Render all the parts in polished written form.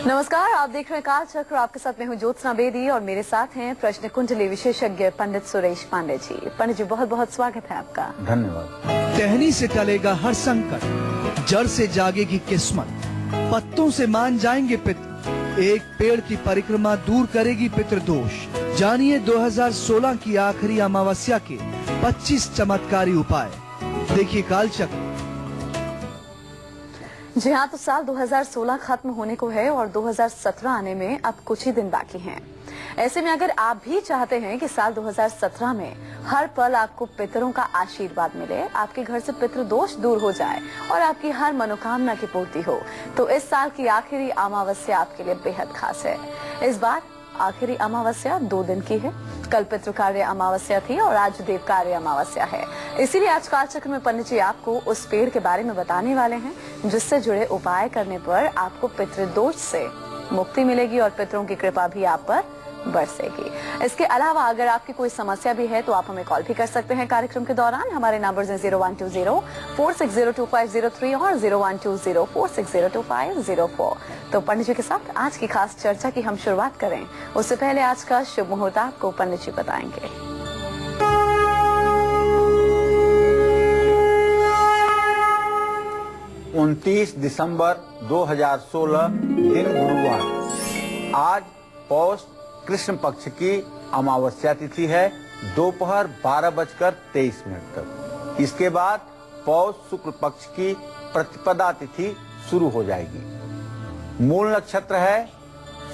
नमस्कार, आप देख रहे हैं काल चक्र। आपके साथ मैं हूं ज्योत्सना बेदी और मेरे साथ हैं प्रश्न कुंडली विशेषज्ञ पंडित सुरेश पांडे जी। पंडित जी, बहुत बहुत स्वागत है आपका। धन्यवाद। टहनी से टलेगा हर संकट, जड़ से जागेगी किस्मत, पत्तों से मान जाएंगे पितृ, एक पेड़ की परिक्रमा दूर करेगी पितृदोष। जानिए 2016 की आखिरी अमावस्या के 25 चमत्कारी उपाय। देखिए काल चक्र। जी हाँ, तो साल 2016 खत्म होने को है और 2017 आने में अब कुछ ही दिन बाकी हैं। ऐसे में अगर आप भी चाहते हैं कि साल 2017 में हर पल आपको पितरों का आशीर्वाद मिले, आपके घर से पितृ दोष दूर हो जाए और आपकी हर मनोकामना की पूर्ति हो, तो इस साल की आखिरी अमावस्या आपके लिए बेहद खास है। इस बार आखिरी अमावस्या 2 दिन की है। कल पितृ कार्य अमावस्या थी और आज देव कार्य अमावस्या है। इसीलिए आज काल चक्र में पंडित जी आपको उस पेड़ के बारे में बताने वाले हैं जिससे जुड़े उपाय करने पर आपको पितृदोष से मुक्ति मिलेगी और पितरों की कृपा भी आप पर बरसेगी। इसके अलावा अगर आपकी कोई समस्या भी है तो आप हमें कॉल भी कर सकते हैं कार्यक्रम के दौरान। हमारे नंबर्स हैं 0120-460-2503 और 0120-460-2504। तो पंडित जी के साथ आज की खास चर्चा की हम शुरुआत करें उससे पहले आज का शुभ मुहूर्त आपको पंडित जी बताएंगे। 29 दिसंबर 2016 दिन गुरुवार। आज पौष कृष्ण पक्ष की अमावस्या तिथि है, दोपहर 12:23 तक। इसके बाद पौष शुक्ल पक्ष की प्रतिपदा तिथि शुरू हो जाएगी। मूल नक्षत्र है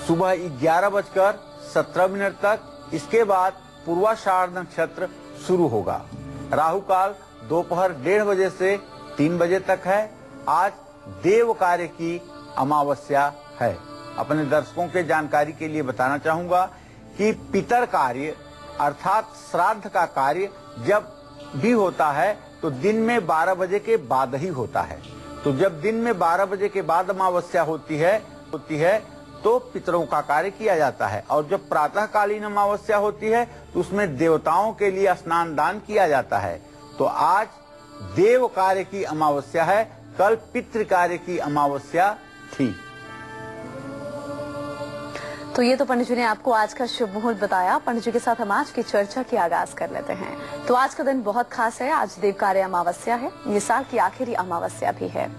सुबह 11:17 तक। इसके बाद पूर्वाषाढ़ नक्षत्र शुरू होगा। राहु काल दोपहर 1:30 बजे से 3 बजे तक है। आज देव कार्य की अमावस्या है। अपने दर्शकों के जानकारी के लिए बताना चाहूंगा कि पितर कार्य अर्थात श्राद्ध का कार्य जब भी होता है तो दिन में 12 बजे के बाद ही होता है। तो जब दिन में 12 बजे के बाद अमावस्या होती है तो पितरों का कार्य किया जाता है। और जब प्रातःकालीन अमावस्या होती है तो उसमें देवताओं के लिए स्नान दान किया जाता है। तो आज देव कार्य की अमावस्या है, कल पितृ कार्य की अमावस्या थी। तो ये तो पंडित जी ने आपको आज का शुभ मुहूर्त बताया। पंडित जी के साथ हम आज की चर्चा की आगाज कर लेते हैं। तो आज का दिन बहुत खास है। आज देव कार्य अमावस्या है। ये साल की आखिरी अमावस्या भी है।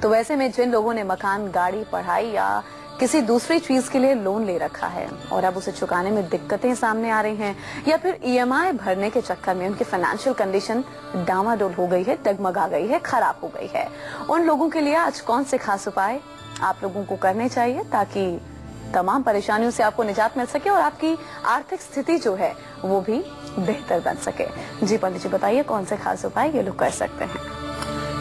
तो वैसे में जिन लोगों ने मकान, गाड़ी, पढ़ाई या किसी दूसरी चीज के लिए लोन ले रखा है और अब उसे चुकाने में दिक्कतें सामने आ रही हैं, या फिर ईएमआई भरने के चक्कर में उनकी फाइनेंशियल कंडीशन डामाडोल हो गई है, डगमगा गई है, खराब हो गई है, उन लोगों के लिए आज कौन से खास उपाय आप लोगों को करने चाहिए ताकि तमाम परेशानियों से आपको निजात मिल सके और आपकी आर्थिक स्थिति जो है वो भी बेहतर बन सके। जी पंडित जी बताइए, कौन से खास उपाय ये लोग कर सकते हैं?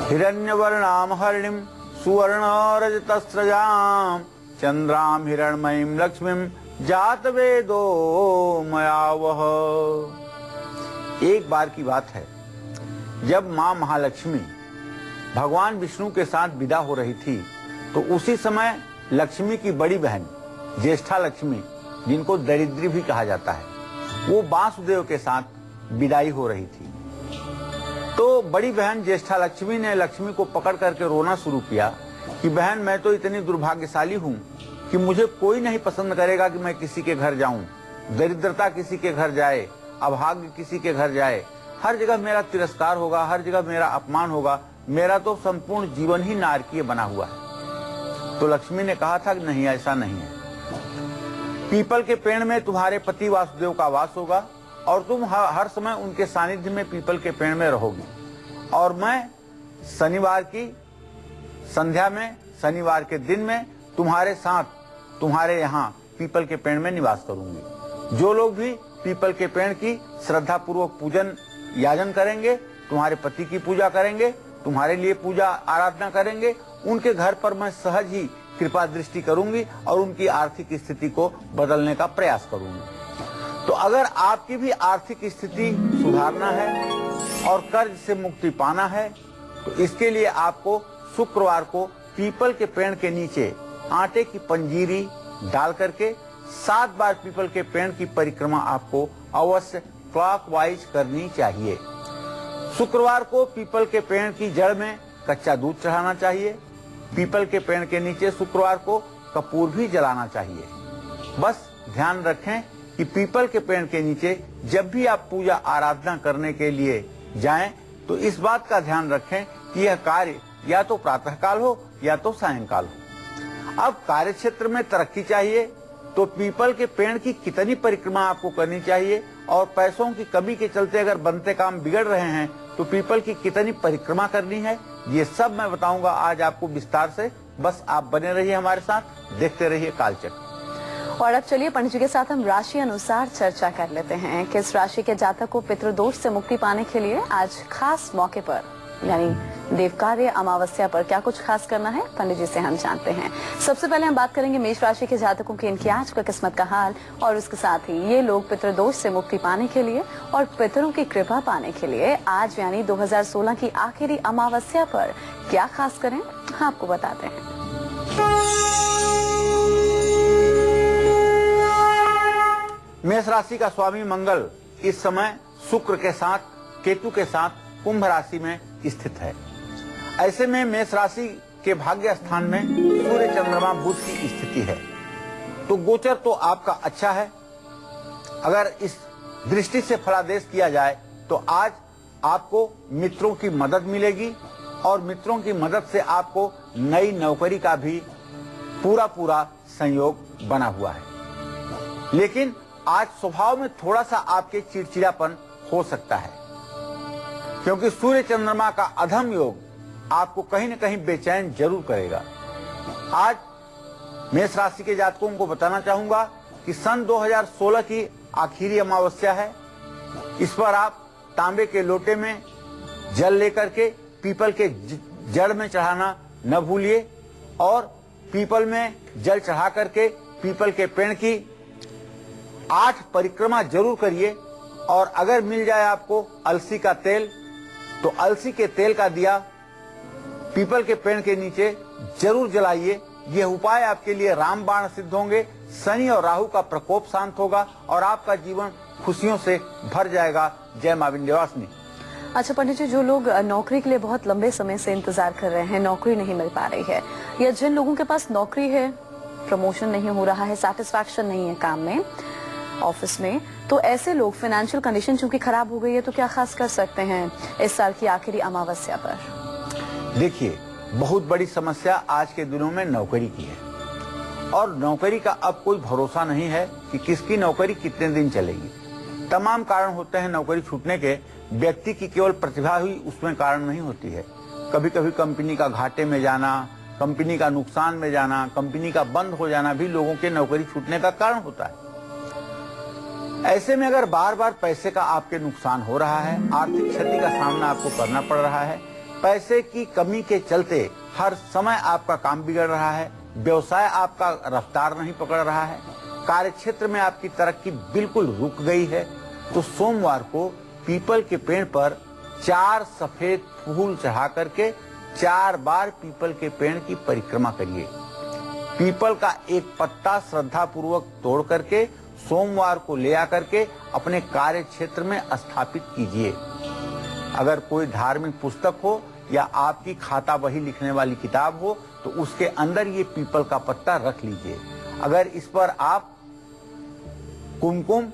हिरण्यवर्णाम हरिणीम सुवर्ण रजतस्रजाम चंद्राम हिरण्मयीम लक्ष्मीम जात वेदो मयावह। एक बार की बात है, जब माँ महालक्ष्मी भगवान विष्णु के साथ विदा हो रही थी तो उसी समय लक्ष्मी की बड़ी बहन ज्येष्ठा लक्ष्मी, जिनको दरिद्री भी कहा जाता है, वो वासुदेव के साथ विदाई हो रही थी। तो बड़ी बहन ज्येष्ठा लक्ष्मी ने लक्ष्मी को पकड़ करके रोना शुरू किया कि बहन, मैं तो इतनी दुर्भाग्यशाली हूँ कि मुझे कोई नहीं पसंद करेगा कि मैं किसी के घर जाऊं। दरिद्रता किसी के घर जाए, अभाग्य किसी के घर जाए, हर जगह मेरा तिरस्कार होगा, हर जगह मेरा अपमान होगा। मेरा तो संपूर्ण जीवन ही नारकीय बना हुआ है। तो लक्ष्मी ने कहा था कि नहीं, ऐसा नहीं है। पीपल के पेड़ में तुम्हारे पति वासुदेव का वास होगा और तुम हर समय उनके सानिध्य में पीपल के पेड़ में रहोगी। और मैं शनिवार की संध्या में, शनिवार के दिन में तुम्हारे साथ तुम्हारे यहाँ पीपल के पेड़ में निवास करूंगी। जो लोग भी पीपल के पेड़ की श्रद्धा पूर्वक पूजन याजन करेंगे, तुम्हारे पति की पूजा करेंगे, तुम्हारे लिए पूजा आराधना करेंगे, उनके घर पर मैं सहज ही कृपा दृष्टि करूंगी और उनकी आर्थिक स्थिति को बदलने का प्रयास करूंगी। तो अगर आपकी भी आर्थिक स्थिति सुधारना है और कर्ज से मुक्ति पाना है तो इसके लिए आपको शुक्रवार को पीपल के पेड़ के नीचे आटे की पंजीरी डाल करके 7 बार पीपल के पेड़ की परिक्रमा आपको अवश्य क्लॉकवाइज करनी चाहिए। शुक्रवार को पीपल के पेड़ की जड़ में कच्चा दूध चढ़ाना चाहिए। पीपल के पेड़ के नीचे शुक्रवार को कपूर भी जलाना चाहिए। बस ध्यान रखें कि पीपल के पेड़ के नीचे जब भी आप पूजा आराधना करने के लिए जाएं तो इस बात का ध्यान रखें कि यह कार्य या तो प्रातःकाल हो या तो सायंकाल हो। अब कार्य क्षेत्र में तरक्की चाहिए तो पीपल के पेड़ की कितनी परिक्रमा आपको करनी चाहिए और पैसों की कमी के चलते अगर बनते काम बिगड़ रहे हैं तो पीपल की कितनी परिक्रमा करनी है, ये सब मैं बताऊंगा आज आपको विस्तार से। बस आप बने रहिए हमारे साथ, देखते रहिए कालचक्र। और अब चलिए पंडित जी के साथ हम राशि अनुसार चर्चा कर लेते हैं कि इस राशि के जातक को पितृदोष से मुक्ति पाने के लिए आज खास मौके पर यानी देवकार्य अमावस्या पर क्या कुछ खास करना है, पंडित जी से हम जानते हैं। सबसे पहले हम बात करेंगे मेष राशि के जातकों की इनकी आज का किस्मत का हाल और उसके साथ ही ये लोग पितृदोष से मुक्ति पाने के लिए और पितरों की कृपा पाने के लिए आज यानी 2016 की आखिरी अमावस्या पर क्या खास करें, आपको बताते हैं। मेष राशि का स्वामी मंगल इस समय शुक्र के साथ केतु के साथ कुंभ राशि में स्थित है। ऐसे में मेष राशि के भाग्य स्थान में सूर्य चंद्रमा बुध की स्थिति है तो गोचर तो आपका अच्छा है। अगर इस दृष्टि से फलादेश किया जाए तो आज आपको मित्रों की मदद मिलेगी और मित्रों की मदद से आपको नई नौकरी का भी पूरा संयोग बना हुआ है। लेकिन आज स्वभाव में थोड़ा सा आपके चिड़चिड़ापन हो सकता है क्योंकि सूर्य चंद्रमा का अधम योग आपको कहीं न कहीं बेचैन जरूर करेगा। आज मेष राशि के जातकों को बताना चाहूंगा कि सन 2016 की आखिरी अमावस्या है। इस पर आप तांबे के लोटे में जल लेकर के पीपल के जड़ में चढ़ाना न भूलिए और पीपल में जल चढ़ा करके पीपल के पेड़ की 8 परिक्रमा जरूर करिए और अगर मिल जाए आपको अलसी का तेल तो अलसी के तेल का दिया पीपल के पेड़ के नीचे जरूर जलाइए। यह उपाय आपके लिए रामबाण सिद्ध होंगे। शनि और राहु का प्रकोप शांत होगा और आपका जीवन खुशियों से भर जाएगा। जय मां विंध्यवासिनी। अच्छा पंडित जी, जो लोग नौकरी के लिए बहुत लंबे समय से इंतजार कर रहे हैं, नौकरी नहीं मिल पा रही है, या जिन लोगों के पास नौकरी है, प्रमोशन नहीं हो रहा है, सैटिस्फैक्शन नहीं है काम में, ऑफिस में, तो ऐसे लोग फाइनेंशियल कंडीशन चूंकि खराब हो गई है तो क्या खास कर सकते हैं इस साल की आखिरी अमावस्या पर? देखिए, बहुत बड़ी समस्या आज के दिनों में नौकरी की है और नौकरी का अब कोई भरोसा नहीं है कि किसकी नौकरी कितने दिन चलेगी। तमाम कारण होते हैं नौकरी छूटने के। व्यक्ति की केवल प्रतिभा ही उसमें कारण नहीं होती है। कभी कभी कंपनी का घाटे में जाना, कंपनी का नुकसान में जाना, कंपनी का बंद हो जाना भी लोगों के नौकरी छूटने का कारण होता है। ऐसे में अगर बार बार पैसे का आपके नुकसान हो रहा है, आर्थिक क्षति का सामना आपको करना पड़ रहा है, पैसे की कमी के चलते हर समय आपका काम बिगड़ रहा है, व्यवसाय आपका रफ्तार नहीं पकड़ रहा है, कार्य क्षेत्र में आपकी तरक्की बिल्कुल रुक गई है, तो सोमवार को पीपल के पेड़ पर 4 सफेद फूल चढ़ा करके 4 बार पीपल के पेड़ की परिक्रमा करिए। पीपल का एक पत्ता श्रद्धा पूर्वक तोड़ करके सोमवार को ले आकर के अपने कार्य क्षेत्र में स्थापित कीजिए। अगर कोई धार्मिक पुस्तक हो या आपकी खाता बही लिखने वाली किताब हो तो उसके अंदर ये पीपल का पत्ता रख लीजिए। अगर इस पर आप कुमकुम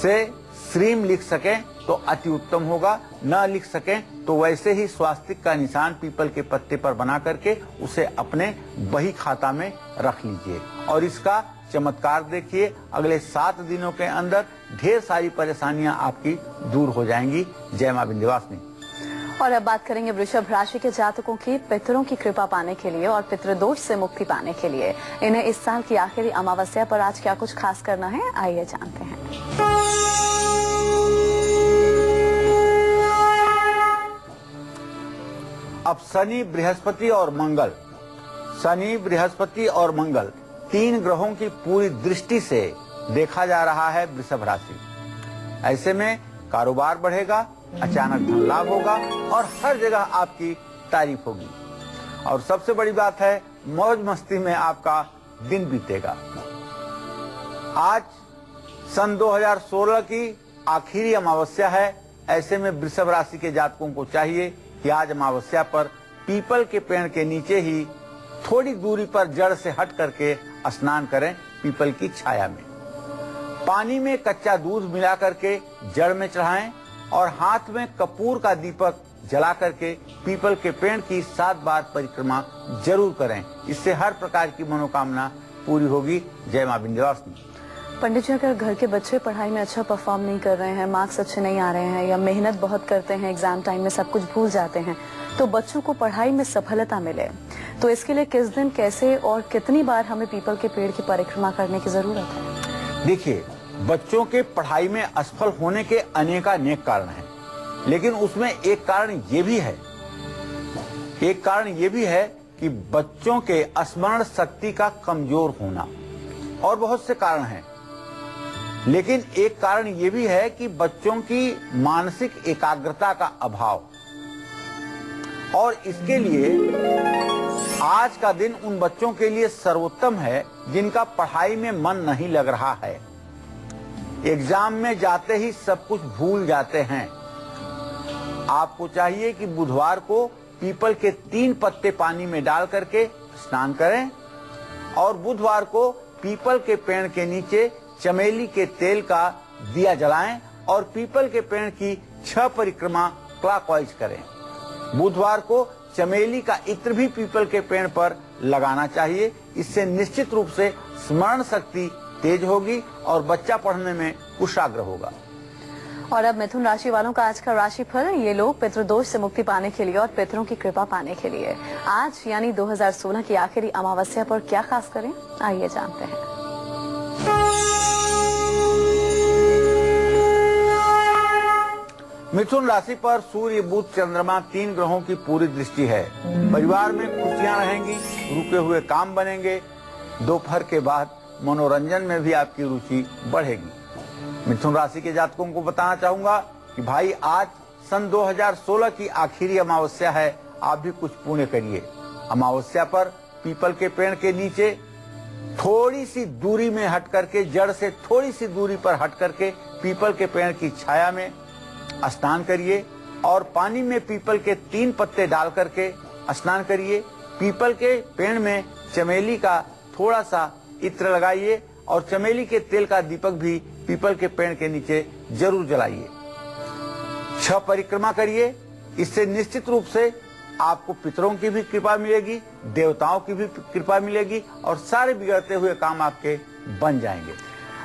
से श्रीम लिख सकें तो अति उत्तम होगा, न लिख सकें तो वैसे ही स्वास्तिक का निशान पीपल के पत्ते पर बना करके उसे अपने बही खाता में रख लीजिए और इसका चमत्कार देखिए। अगले 7 दिनों के अंदर ढेर सारी परेशानियां आपकी दूर हो जाएंगी। जय मां विंध्यवासिनी। और अब बात करेंगे वृषभ राशि के जातकों की पितरों की कृपा पाने के लिए और पितृदोष से मुक्ति पाने के लिए इन्हें इस साल की आखिरी अमावस्या पर आज क्या कुछ खास करना है, आइए जानते हैं। अब शनि, बृहस्पति और मंगल 3 ग्रहों की पूरी दृष्टि से देखा जा रहा है वृषभ राशि। ऐसे में कारोबार बढ़ेगा, अचानक धन लाभ होगा और हर जगह आपकी तारीफ होगी और सबसे बड़ी बात है मौज मस्ती में आपका दिन बीतेगा। आज सन 2016 की आखिरी अमावस्या है। ऐसे में वृषभ राशि के जातकों को चाहिए कि आज अमावस्या पर पीपल के पेड़ के नीचे ही थोड़ी दूरी पर जड़ से हट करके स्नान करें पीपल की छाया में। पानी में कच्चा दूध मिला करके जड़ में चढ़ाएं और हाथ में कपूर का दीपक जला करके पीपल के पेड़ की 7 बार परिक्रमा जरूर करें। इससे हर प्रकार की मनोकामना पूरी होगी। जय मां विंध्यवासिनी। पंडित जी, अगर घर के बच्चे पढ़ाई में अच्छा परफॉर्म नहीं कर रहे हैं, मार्क्स अच्छे नहीं आ रहे हैं या मेहनत बहुत करते हैं, एग्जाम टाइम में सब कुछ भूल जाते हैं, तो बच्चों को पढ़ाई में सफलता मिले, तो इसके लिए किस दिन, कैसे और कितनी बार हमें पीपल के पेड़ की परिक्रमा करने की जरूरत है? देखिए, बच्चों के पढ़ाई में असफल होने के अनेकानेक कारण हैं, लेकिन उसमें एक कारण ये भी है कि बच्चों के स्मरण शक्ति का कमजोर होना। और बहुत से कारण हैं, लेकिन एक कारण ये भी है कि बच्चों की मानसिक एकाग्रता का अभाव। और इसके लिए आज का दिन उन बच्चों के लिए सर्वोत्तम है जिनका पढ़ाई में मन नहीं लग रहा है, एग्जाम में जाते ही सब कुछ भूल जाते हैं। आपको चाहिए कि बुधवार को पीपल के 3 पत्ते पानी में डाल करके स्नान करें और बुधवार को पीपल के पेड़ के नीचे चमेली के तेल का दिया जलाएं और पीपल के पेड़ की 6 परिक्रमा क्लॉकवाइज करें। बुधवार को चमेली का इत्र भी पीपल के पेड़ पर लगाना चाहिए। इससे निश्चित रूप से स्मरण शक्ति तेज होगी और बच्चा पढ़ने में कुशाग्र होगा। और अब मिथुन राशि वालों का आज का राशिफल। ये लोग पितृदोष से मुक्ति पाने के लिए और पितरों की कृपा पाने के लिए आज यानी 2016 की आखिरी अमावस्या पर क्या खास करें, आइए जानते हैं। मिथुन राशि पर सूर्य, बुध, चंद्रमा 3 ग्रहों की पूरी दृष्टि है। परिवार में खुशियां रहेंगी, रुके हुए काम बनेंगे। दोपहर के बाद मनोरंजन में भी आपकी रुचि बढ़ेगी। मिथुन राशि के जातकों को बताना चाहूंगा कि भाई आज सन 2016 की आखिरी अमावस्या है, आप भी कुछ पुण्य करिए। अमावस्या पर पीपल के पेड़ के नीचे थोड़ी सी दूरी में हट करके, जड़ से थोड़ी सी दूरी पर हट करके पीपल के पेड़ की छाया में स्नान करिए और पानी में पीपल के 3 पत्ते डाल करके स्नान करिए। पीपल के पेड़ में चमेली का थोड़ा सा इत्र लगाइए और चमेली के तेल का दीपक भी पीपल के पेड़ के नीचे जरूर जलाइए। 6 परिक्रमा करिए। इससे निश्चित रूप से आपको पितरों की भी कृपा मिलेगी, देवताओं की भी कृपा मिलेगी और सारे बिगड़ते हुए काम आपके बन जाएंगे।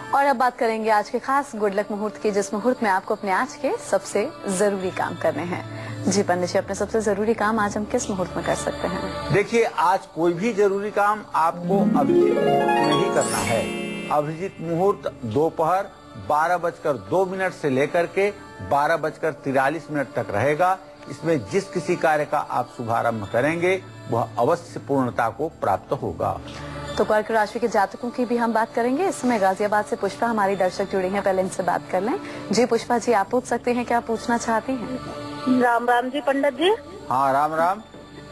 और अब बात करेंगे आज के खास गुड लक मुहूर्त की, जिस मुहूर्त में आपको अपने आज के सबसे जरूरी काम करने हैं। जी पंडित जी, अपने सबसे जरूरी काम आज हम किस मुहूर्त में कर सकते हैं? देखिए, आज कोई भी जरूरी काम आपको अभिजीत मुहूर्त में ही करना है। अभिजीत मुहूर्त दोपहर 12:02 से लेकर के 12:43 तक रहेगा। इसमें जिस किसी कार्य का आप शुभारंभ करेंगे वह अवश्य पूर्णता को प्राप्त होगा। तो कर्क राशि के जातकों की भी हम बात करेंगे। इस समय गाजियाबाद से पुष्पा हमारी दर्शक जुड़ी हैं, पहले इनसे बात कर लें। जी पुष्पा जी, आप पूछ सकते हैं, क्या पूछना चाहती हैं? राम राम जी पंडित जी। हाँ राम राम।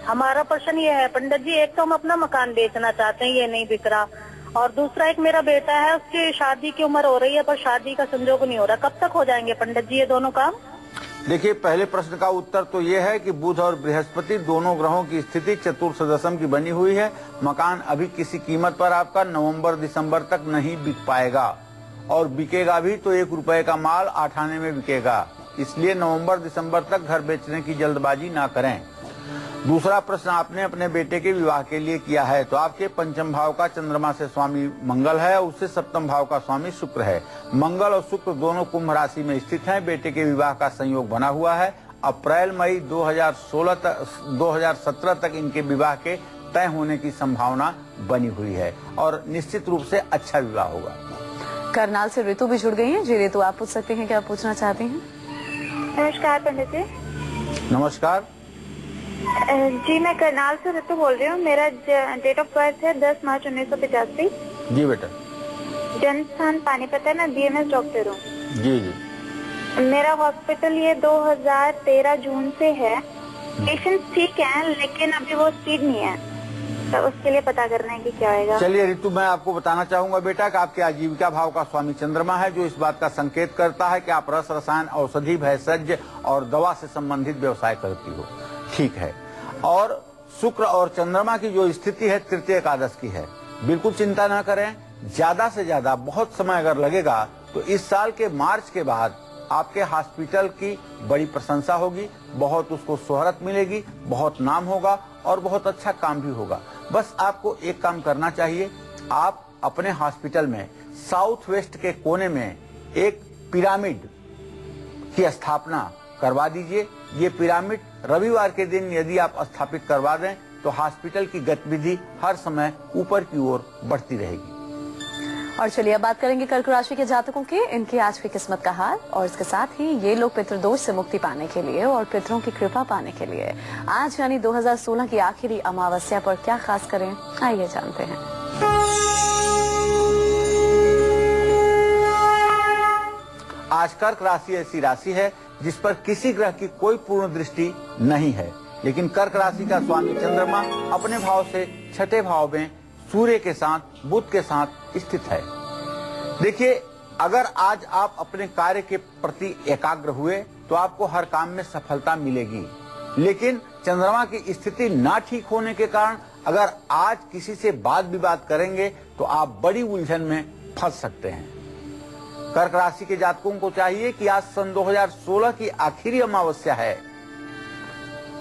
हमारा प्रश्न ये है पंडित जी, एक तो हम अपना मकान बेचना चाहते हैं, ये नहीं बिक रहा, और दूसरा एक मेरा बेटा है, उसकी शादी की उम्र हो रही है पर शादी का संजोग नहीं हो रहा। कब तक हो जाएंगे पंडित जी ये दोनों काम? देखिए, पहले प्रश्न का उत्तर तो ये है कि बुध और बृहस्पति दोनों ग्रहों की स्थिति चतुर्थ दशम की बनी हुई है। मकान अभी किसी कीमत पर आपका नवंबर-दिसंबर तक नहीं बिक पाएगा और बिकेगा भी तो 1 रुपए का माल 8 आने में बिकेगा। इसलिए नवंबर-दिसंबर तक घर बेचने की जल्दबाजी ना करें। दूसरा प्रश्न आपने अपने बेटे के विवाह के लिए किया है, तो आपके पंचम भाव का चंद्रमा से स्वामी मंगल है, उससे सप्तम भाव का स्वामी शुक्र है। मंगल और शुक्र दोनों कुंभ राशि में स्थित हैं। बेटे के विवाह का संयोग बना हुआ है। अप्रैल मई 2017 तक इनके विवाह के तय होने की संभावना बनी हुई है और निश्चित रूप से अच्छा विवाह होगा। करनाल से ऋतु भी जुड़ गई है। जी ऋतु, आप पूछ सकते हैं, क्या पूछना चाहती हैं? नमस्कार पंडित जी। नमस्कार जी, मैं करनाल से ऋतु बोल रही हूँ। मेरा डेट ऑफ बर्थ है 10 मार्च 1985। जी बेटा। जन्म स्थान पानीपत है, मैं BMS डॉक्टर हूँ। जी जी। मेरा हॉस्पिटल ये 2013 जून से है। पेशेंट ठीक है लेकिन अभी वो स्पीड नहीं है, तो उसके लिए पता करना है कि क्या होगा। चलिए ऋतु, मैं आपको बताना चाहूंगा बेटा कि आपके आजीविका भाव का स्वामी चंद्रमा है, जो इस बात का संकेत करता है कि आप रस, रसायन, औषधि, भेषज और दवा से संबंधित व्यवसाय करती हो। ठीक है। और शुक्र और चंद्रमा की जो स्थिति है तृतीय एकादश की है। बिल्कुल चिंता न करें, ज्यादा से ज्यादा बहुत समय अगर लगेगा तो इस साल के मार्च के बाद आपके हॉस्पिटल की बड़ी प्रशंसा होगी, बहुत उसको शोहरत मिलेगी, बहुत नाम होगा और बहुत अच्छा काम भी होगा। बस आपको एक काम करना चाहिए, आप अपने हॉस्पिटल में साउथ वेस्ट के कोने में एक पिरामिड की स्थापना करवा दीजिए। ये पिरामिड रविवार के दिन यदि आप स्थापित करवा दें तो हॉस्पिटल की गतिविधि हर समय ऊपर की ओर बढ़ती रहेगी। और चलिए अब बात करेंगे कर्क राशि के जातकों की, इनकी आज की किस्मत का हाल और इसके साथ ही ये लोग पितृदोष से मुक्ति पाने के लिए और पितरों की कृपा पाने के लिए आज यानी 2016 की आखिरी अमावस्या पर क्या खास करें, आइए जानते हैं। आज कर्क राशि ऐसी राशि है जिस पर किसी ग्रह की कोई पूर्ण दृष्टि नहीं है, लेकिन कर्क राशि का स्वामी चंद्रमा अपने भाव से छठे भाव में सूर्य के साथ बुध के साथ स्थित है। देखिए, अगर आज आप अपने कार्य के प्रति एकाग्र हुए तो आपको हर काम में सफलता मिलेगी, लेकिन चंद्रमा की स्थिति ना ठीक होने के कारण अगर आज किसी से वाद विवाद करेंगे तो आप बड़ी उलझन में फंस सकते हैं। कर्क राशि के जातकों को चाहिए कि आज सन 2016 की आखिरी अमावस्या है।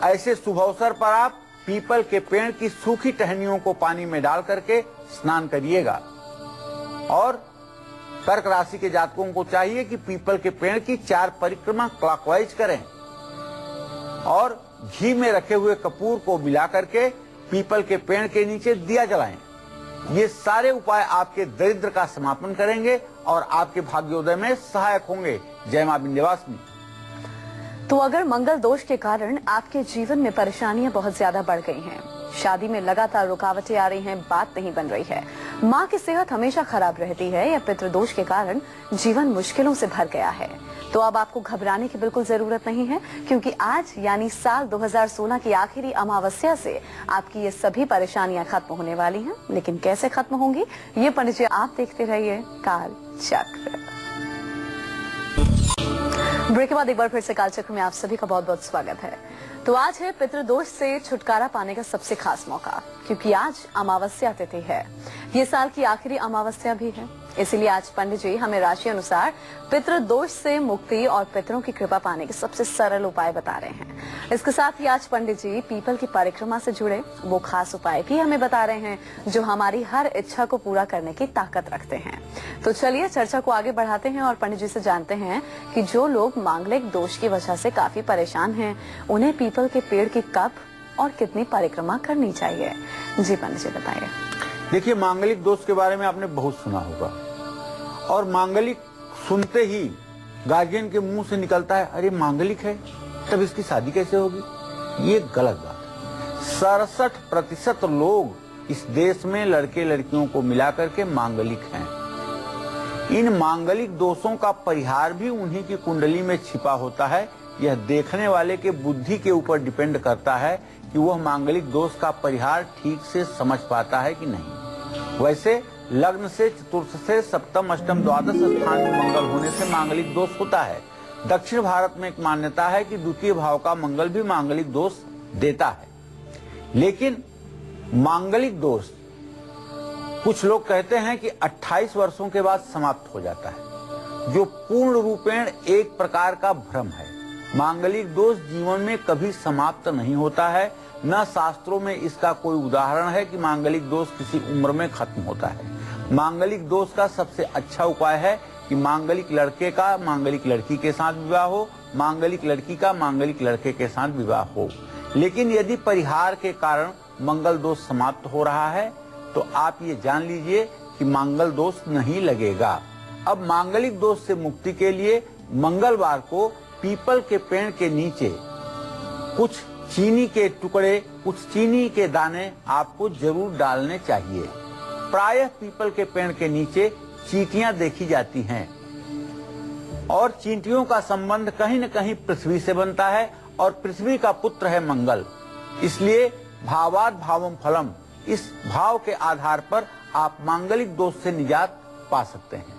ऐसे शुभ अवसर पर आप पीपल के पेड़ की सूखी टहनियों को पानी में डाल करके स्नान करिएगा। और कर्क राशि के जातकों को चाहिए कि पीपल के पेड़ की 4 परिक्रमा क्लॉकवाइज करें और घी में रखे हुए कपूर को मिला करके पीपल के पेड़ के नीचे दिया जलाएं। ये सारे उपाय आपके दरिद्र का समापन करेंगे और आपके भाग्योदय में सहायक होंगे। जय मां विंध्यवासिनी। तो अगर मंगल दोष के कारण आपके जीवन में परेशानियां बहुत ज्यादा बढ़ गई हैं, शादी में लगातार रुकावटें आ रही हैं, बात नहीं बन रही है, माँ की सेहत हमेशा खराब रहती है या पितृदोष के कारण जीवन मुश्किलों से भर गया है, तो अब आपको घबराने की बिल्कुल जरूरत नहीं है, क्योंकि आज यानी साल 2016 की आखिरी अमावस्या से आपकी ये सभी परेशानियां खत्म होने वाली हैं। लेकिन कैसे खत्म होंगी, ये पंडित जी आप देखते रहिए काल चक्र। ब्रेक के बाद एक बार फिर से काल चक्र में आप सभी का बहुत बहुत स्वागत है। तो आज है पितृदोष से छुटकारा पाने का सबसे खास मौका, क्योंकि आज अमावस्या तिथि है। ये साल की आखिरी अमावस्या भी है, इसीलिए आज पंडित जी हमें राशि अनुसार पितृदोष से मुक्ति और पितरों की कृपा पाने के सबसे सरल उपाय बता रहे हैं। इसके साथ ही आज पंडित जी पीपल की परिक्रमा से जुड़े वो खास उपाय भी हमें बता रहे हैं जो हमारी हर इच्छा को पूरा करने की ताकत रखते हैं। तो चलिए चर्चा को आगे बढ़ाते हैं और पंडित जी से जानते हैं कि जो लोग मांगलिक दोष की वजह से काफी परेशान हैं, उन्हें पीपल के पेड़ की कब और कितनी परिक्रमा करनी चाहिए। जी पंडित जी बताइए। देखिए, मांगलिक दोष के बारे में आपने बहुत सुना होगा और मांगलिक सुनते ही गार्जियन के मुंह से निकलता है, अरे मांगलिक है तब इसकी शादी कैसे होगी। ये गलत बात है। 67% लोग इस देश में लड़के लड़कियों को मिलाकर के मांगलिक हैं। इन मांगलिक दोषों का परिहार भी उन्हीं की कुंडली में छिपा होता है। यह देखने वाले के बुद्धि के ऊपर डिपेंड करता है कि वह मांगलिक दोष का परिहार ठीक से समझ पाता है कि नहीं। वैसे लग्न से चतुर्थ से सप्तम अष्टम द्वादश स्थान में मंगल होने से मांगलिक दोष होता है। दक्षिण भारत में एक मान्यता है कि द्वितीय भाव का मंगल भी मांगलिक दोष देता है। लेकिन मांगलिक दोष कुछ लोग कहते हैं कि 28 वर्षों के बाद समाप्त हो जाता है, जो पूर्ण रूपेण एक प्रकार का भ्रम है। मांगलिक दोष जीवन में कभी समाप्त नहीं होता है, न शास्त्रों में इसका कोई उदाहरण है कि मांगलिक दोष किसी उम्र में खत्म होता है। मांगलिक दोष का सबसे अच्छा उपाय है कि मांगलिक लड़के का मांगलिक लड़की के साथ विवाह हो, मांगलिक लड़की का मांगलिक लड़के के साथ विवाह हो। लेकिन यदि परिहार के कारण मंगल दोष समाप्त हो रहा है तो आप ये जान लीजिए कि मंगल दोष नहीं लगेगा। अब मांगलिक दोष से मुक्ति के लिए मंगलवार को पीपल के पेड़ के नीचे कुछ चीनी के टुकड़े, कुछ चीनी के दाने आपको जरूर डालने चाहिए। प्रायः पीपल के पेड़ के नीचे चींटियां देखी जाती हैं और चींटियों का संबंध कहीं न कहीं पृथ्वी से बनता है और पृथ्वी का पुत्र है मंगल। इसलिए भावाद भावम फलम, इस भाव के आधार पर आप मांगलिक दोष से निजात पा सकते हैं।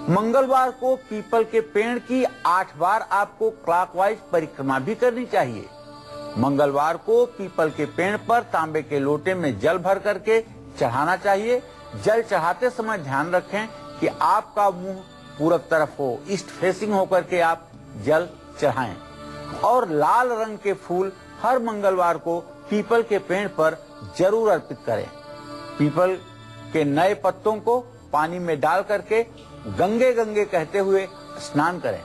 मंगलवार को पीपल के पेड़ की 8 बार आपको क्लॉकवाइज परिक्रमा भी करनी चाहिए। मंगलवार को पीपल के पेड़ पर तांबे के लोटे में जल भर करके चढ़ाना चाहिए। जल चढ़ाते समय ध्यान रखें कि आपका मुंह पूरब तरफ हो, ईस्ट फेसिंग होकर के आप जल चढ़ाएं। और लाल रंग के फूल हर मंगलवार को पीपल के पेड़ पर जरूर अर्पित करें। पीपल के नए पत्तों को पानी में डाल करके गंगे गंगे कहते हुए स्नान करें।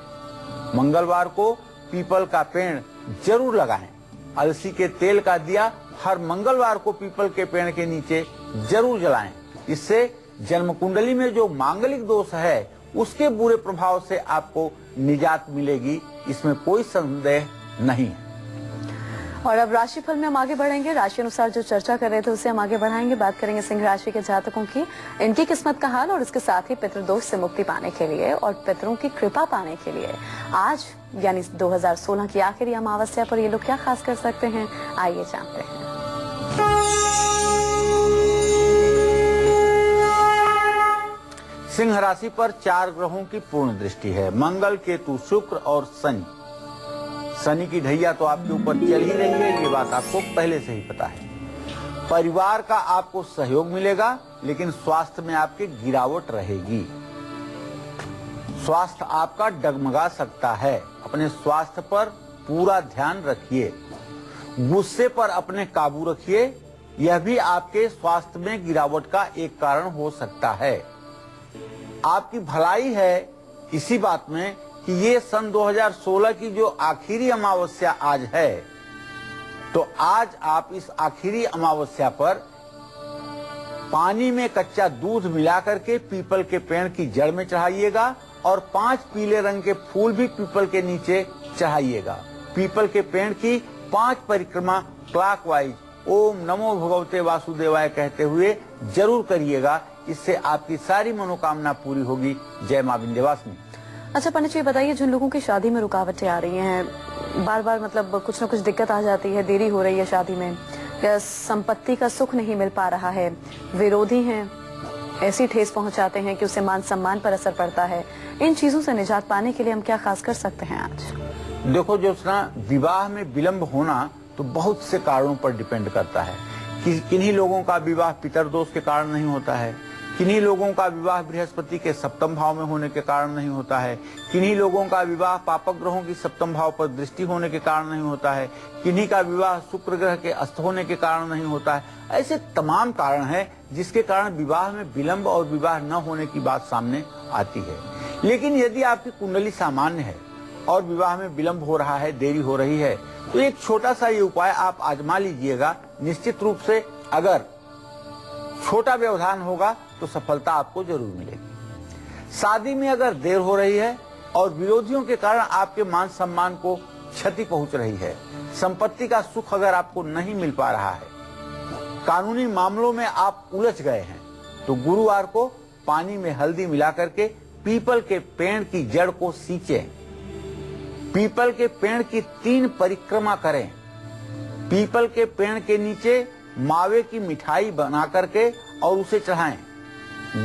मंगलवार को पीपल का पेड़ जरूर लगाएं। अलसी के तेल का दिया हर मंगलवार को पीपल के पेड़ के नीचे जरूर जलाएं। इससे जन्म कुंडली में जो मांगलिक दोष है उसके बुरे प्रभाव से आपको निजात मिलेगी, इसमें कोई संदेह नहीं है। और अब राशिफल में हम आगे बढ़ेंगे। राशि अनुसार जो चर्चा कर रहे थे उसे हम आगे बढ़ाएंगे। बात करेंगे सिंह राशि के जातकों की, इनकी किस्मत का हाल और इसके साथ ही पितृदोष से मुक्ति पाने के लिए और पितरों की कृपा पाने के लिए आज यानी 2016 की आखिरी अमावस्या पर ये लोग क्या खास कर सकते हैं, आइए जानते हैं। सिंह राशि पर 4 ग्रहों की पूर्ण दृष्टि है। मंगल, केतु, शुक्र और शनि। शनि की ढैया तो आपके ऊपर चल ही रही है, ये बात आपको पहले से ही पता है। परिवार का आपको सहयोग मिलेगा, लेकिन स्वास्थ्य में आपके गिरावट रहेगी। स्वास्थ्य आपका डगमगा सकता है। अपने स्वास्थ्य पर पूरा ध्यान रखिए। गुस्से पर अपने काबू रखिए, यह भी आपके स्वास्थ्य में गिरावट का एक कारण हो सकता है। आपकी भलाई है इसी बात में कि ये सन 2016 की जो आखिरी अमावस्या आज है, तो आज आप इस आखिरी अमावस्या पर पानी में कच्चा दूध मिला करके पीपल के पेड़ की जड़ में चढ़ाइएगा और 5 पीले रंग के फूल भी पीपल के नीचे चढ़ाइएगा। पीपल के पेड़ की 5 परिक्रमा क्लॉकवाइज ओम नमो भगवते वासुदेवाय कहते हुए जरूर करिएगा। इससे आपकी सारी मनोकामना पूरी होगी। जय मां विंध्यवासिनी। अच्छा पंडित जी, बताइए, जिन लोगों की शादी में रुकावटें आ रही हैं, बार बार मतलब कुछ न कुछ दिक्कत आ जाती है, देरी हो रही है शादी में, या संपत्ति का सुख नहीं मिल पा रहा है, विरोधी हैं, ऐसी ठेस पहुंचाते हैं कि उससे मान सम्मान पर असर पड़ता है, इन चीजों से निजात पाने के लिए हम क्या खास कर सकते हैं आज? देखो ज्योत्सना, विवाह में विलंब होना तो बहुत से कारणों पर डिपेंड करता है। किन्हीं लोगों का विवाह पितर दोष के कारण नहीं होता है, किन्हीं लोगों का विवाह बृहस्पति के सप्तम भाव में होने के कारण नहीं होता है, किन्हीं लोगों का विवाह पापक ग्रहों की सप्तम भाव पर दृष्टि होने के कारण नहीं होता है, किन्हीं का विवाह शुक्र ग्रह के अस्त होने के कारण नहीं होता है। ऐसे तमाम कारण हैं जिसके कारण विवाह में विलंब और विवाह न होने की बात सामने आती है। लेकिन यदि आपकी कुंडली सामान्य है और विवाह में विलंब हो रहा है, देरी हो रही है, तो एक छोटा सा ये उपाय आप आजमा लीजिएगा। निश्चित रूप से अगर छोटा व्यवधान होगा तो सफलता आपको जरूर मिलेगी। शादी में अगर देर हो रही है और विरोधियों के कारण आपके मान सम्मान को क्षति पहुंच रही है, संपत्ति का सुख अगर आपको नहीं मिल पा रहा है, कानूनी मामलों में आप उलझ गए हैं, तो गुरुवार को पानी में हल्दी मिला करके पीपल के पेड़ की जड़ को सींचें। पीपल के पेड़ की 3 परिक्रमा करें। पीपल के पेड़ के नीचे मावे की मिठाई बना करके और उसे चढ़ाएं।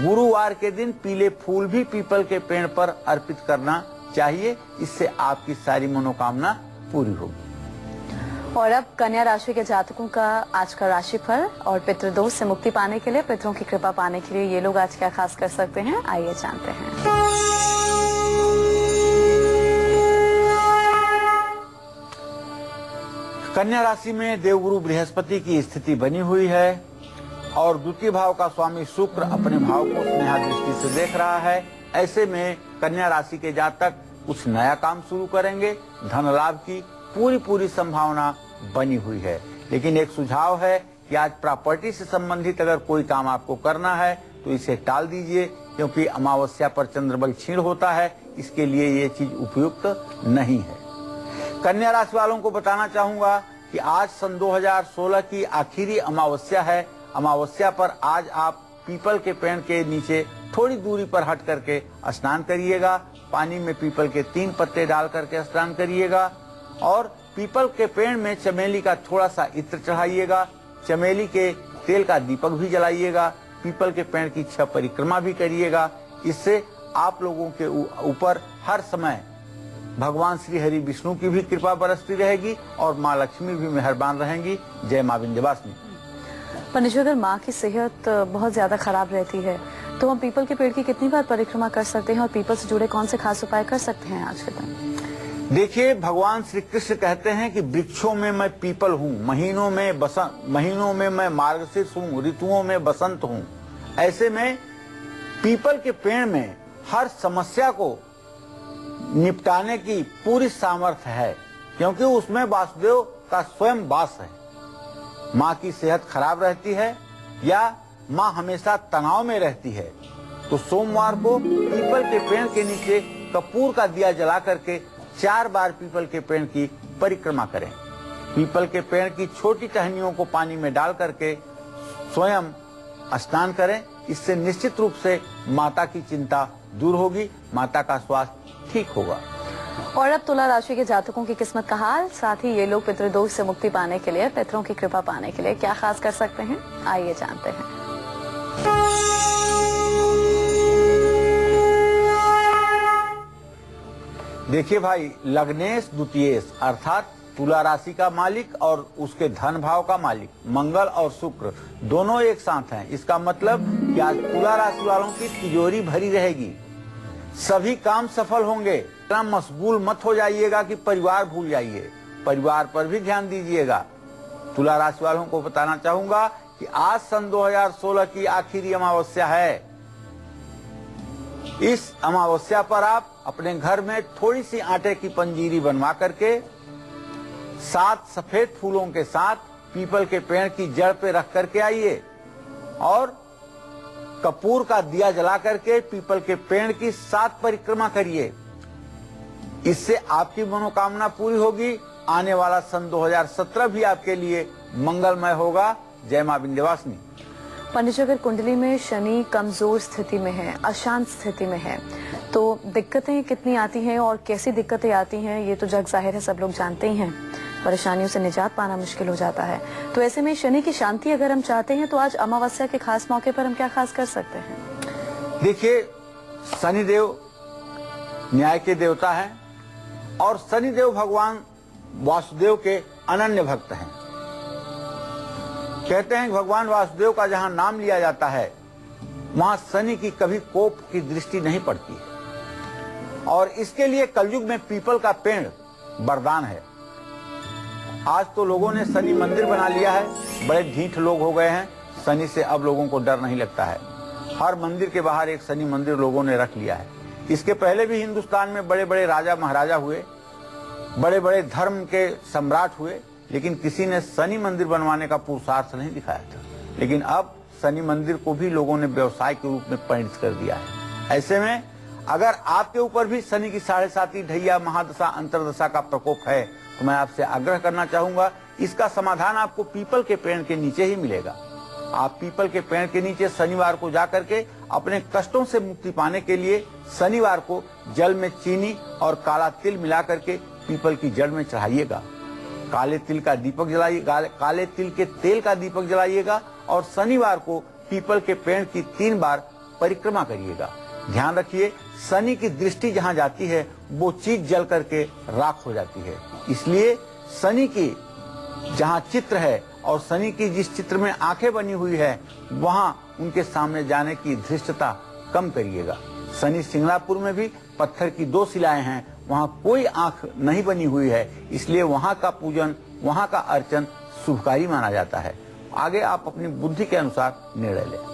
गुरुवार के दिन पीले फूल भी पीपल के पेड़ पर अर्पित करना चाहिए। इससे आपकी सारी मनोकामना पूरी होगी। और अब कन्या राशि के जातकों का आज का राशिफल और पितृदोष से मुक्ति पाने के लिए, पितरों की कृपा पाने के लिए ये लोग आज क्या खास कर सकते हैं, आइए जानते हैं। कन्या राशि में देवगुरु बृहस्पति की स्थिति बनी हुई है और द्वितीय भाव का स्वामी शुक्र अपने भाव को स्नेहा दृष्टि से देख रहा है। ऐसे में कन्या राशि के जातक कुछ नया काम शुरू करेंगे। धन लाभ की पूरी संभावना बनी हुई है। लेकिन एक सुझाव है कि आज प्रॉपर्टी से संबंधित अगर कोई काम आपको करना है तो इसे टाल दीजिए, क्योंकि अमावस्या पर चंद्रबल क्षीण होता है। इसके लिए ये चीज उपयुक्त नहीं है। कन्या राशि वालों को बताना चाहूंगा कि आज सन 2016 की आखिरी अमावस्या है। अमावस्या पर आज आप पीपल के पेड़ के नीचे थोड़ी दूरी पर हट करके स्नान करिएगा। पानी में पीपल के 3 पत्ते डाल करके स्नान करिएगा और पीपल के पेड़ में चमेली का थोड़ा सा इत्र चढ़ाइएगा। चमेली के तेल का दीपक भी जलाइएगा। पीपल के पेड़ की 6 परिक्रमा भी करिएगा। इससे आप लोगों के ऊपर हर समय भगवान श्री हरि विष्णु की भी कृपा बरसती रहेगी और माँ लक्ष्मी भी मेहरबान रहेंगी। जय माँ विंध्यवासिनी। पंडित जी, अगर माँ की सेहत बहुत ज्यादा खराब रहती है तो हम पीपल के पेड़ की कितनी बार परिक्रमा कर सकते हैं और पीपल से जुड़े कौन से खास उपाय कर सकते हैं आज के दिन? देखिए, भगवान श्री कृष्ण कहते हैं कि वृक्षों में मैं पीपल हूँ, महीनों में मैं मार्गशीर्ष हूँ, ऋतुओं में बसंत हूँ। ऐसे में पीपल के पेड़ में हर समस्या को निपटाने की पूरी सामर्थ्य है, क्योंकि उसमें वासुदेव का स्वयं वास है। माँ की सेहत खराब रहती है या माँ हमेशा तनाव में रहती है तो सोमवार को पीपल के पेड़ के नीचे कपूर का दिया जला करके 4 बार पीपल के पेड़ की परिक्रमा करें। पीपल के पेड़ की छोटी टहनियों को पानी में डाल करके स्वयं स्नान करें। इससे निश्चित रूप से माता की चिंता दूर होगी, माता का स्वास्थ्य ठीक होगा। और अब तुला राशि के जातकों की किस्मत का हाल, साथ ही ये लोग पितृदोष से मुक्ति पाने के लिए, पितरों की कृपा पाने के लिए क्या खास कर सकते हैं, आइए जानते हैं। देखिए भाई, लग्नेश द्वितीयेश अर्थात तुला राशि का मालिक और उसके धन भाव का मालिक मंगल और शुक्र दोनों एक साथ हैं। इसका मतलब कि आज तुला राशि वालों की तिजोरी भरी रहेगी, सभी काम सफल होंगे। इतना मशगूल मत हो जाइएगा कि परिवार भूल जाइए, परिवार पर भी ध्यान दीजिएगा। तुला राशि वालों को बताना चाहूंगा कि आज सन 2016 की आखिरी अमावस्या है। इस अमावस्या पर आप अपने घर में थोड़ी सी आटे की पंजीरी बनवा करके 7 सफेद फूलों के साथ पीपल के पेड़ की जड़ पे रख करके आइए और कपूर का दिया जला करके पीपल के पेड़ की 7 परिक्रमा करिए। इससे आपकी मनोकामना पूरी होगी। आने वाला सन 2017 भी आपके लिए मंगलमय होगा। जय मां विंध्यवासिनी। पंडित जी, अगर कुंडली में शनि कमजोर स्थिति में है, अशांत स्थिति में है, तो दिक्कतें कितनी आती हैं और कैसी दिक्कतें आती हैं ये तो जग जाहिर है, सब लोग जानते ही हैं। परेशानियों से निजात पाना मुश्किल हो जाता है। तो ऐसे में शनि की शांति अगर हम चाहते हैं तो आज अमावस्या के खास मौके पर हम क्या खास कर सकते हैं? देखिए, शनिदेव न्याय के देवता हैं और शनिदेव भगवान वासुदेव के अनन्य भक्त हैं। कहते हैं कि भगवान वासुदेव का जहां नाम लिया जाता है वहां शनि की कभी कोप की दृष्टि नहीं पड़ती है और इसके लिए कलयुग में पीपल का पेड़ वरदान है। आज तो लोगों ने शनि मंदिर बना लिया है, बड़े ढीठ लोग हो गए हैं। शनि से अब लोगों को डर नहीं लगता है। हर मंदिर के बाहर एक शनि मंदिर लोगों ने रख लिया है। इसके पहले भी हिंदुस्तान में बड़े बड़े राजा महाराजा हुए, बड़े बड़े धर्म के सम्राट हुए, लेकिन किसी ने शनि मंदिर बनवाने का पुरुषार्थ नहीं दिखाया था। लेकिन अब शनि मंदिर को भी लोगों ने व्यवसाय के रूप में परिणत कर दिया है। ऐसे में अगर आपके ऊपर भी शनि की 7.5 ढैया महादशा अंतरदशा का प्रकोप है तो मैं आपसे आग्रह करना चाहूंगा, इसका समाधान आपको पीपल के पेड़ के नीचे ही मिलेगा। आप पीपल के पेड़ के नीचे शनिवार को जाकर के अपने कष्टों से मुक्ति पाने के लिए शनिवार को जल में चीनी और काला तिल मिला करके पीपल की जड़ में चढ़ाइएगा। काले तिल का दीपक जलाइए, काले तिल के तेल का दीपक जलाइएगा और शनिवार को पीपल के पेड़ की 3 बार परिक्रमा करिएगा। ध्यान रखिए, शनि की दृष्टि जहां जाती है वो चीज जल करके राख हो जाती है। इसलिए शनि की जहां चित्र है और शनि की जिस चित्र में आंखें बनी हुई है वहां उनके सामने जाने की धृष्टता कम करिएगा। शनि सिंगलापुर में भी पत्थर की 2 शिलाएं हैं, वहां कोई आंख नहीं बनी हुई है, इसलिए वहां का पूजन, वहां का अर्चन शुभकारी माना जाता है। आगे आप अपनी बुद्धि के अनुसार निर्णय लें।